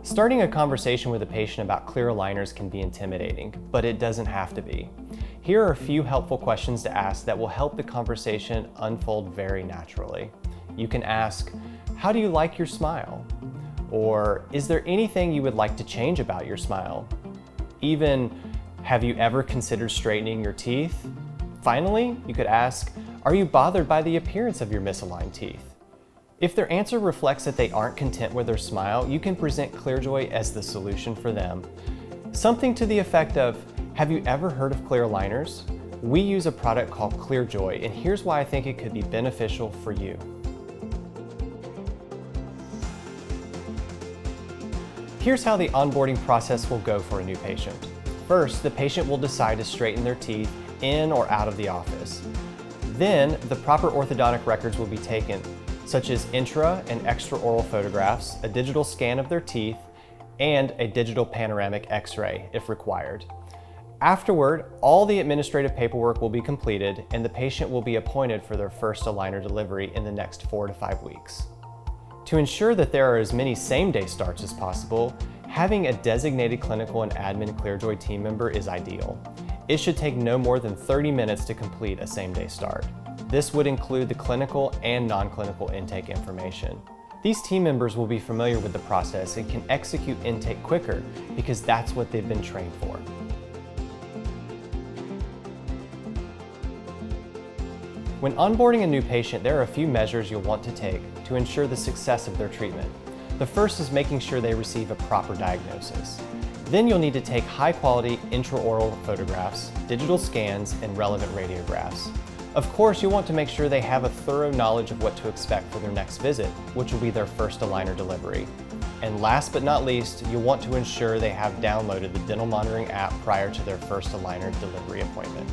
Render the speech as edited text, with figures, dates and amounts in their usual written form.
Starting a conversation with a patient about clear aligners can be intimidating, but it doesn't have to be. Here are a few helpful questions to ask that will help the conversation unfold very naturally. You can ask, how do you like your smile? Or, is there anything you would like to change about your smile? Even, have you ever considered straightening your teeth? Finally, you could ask, are you bothered by the appearance of your misaligned teeth? If their answer reflects that they aren't content with their smile, you can present ClearJoy as the solution for them. Something to the effect of, have you ever heard of clear aligners? We use a product called ClearJoy, and here's why I think it could be beneficial for you. Here's how the onboarding process will go for a new patient. First, the patient will decide to straighten their teeth in or out of the office. Then, the proper orthodontic records will be taken, such as intra and extraoral photographs, a digital scan of their teeth, and a digital panoramic X-ray if required. Afterward, all the administrative paperwork will be completed and the patient will be appointed for their first aligner delivery in the next 4 to 5 weeks. To ensure that there are as many same-day starts as possible, having a designated clinical and admin ClearJoy team member is ideal. It should take no more than 30 minutes to complete a same-day start. This would include the clinical and non-clinical intake information. These team members will be familiar with the process and can execute intake quicker because that's what they've been trained for. When onboarding a new patient, there are a few measures you'll want to take to ensure the success of their treatment. The first is making sure they receive a proper diagnosis. Then you'll need to take high-quality intraoral photographs, digital scans, and relevant radiographs. Of course, you want to make sure they have a thorough knowledge of what to expect for their next visit, which will be their first aligner delivery. And last but not least, you'll want to ensure they have downloaded the dental monitoring app prior to their first aligner delivery appointment.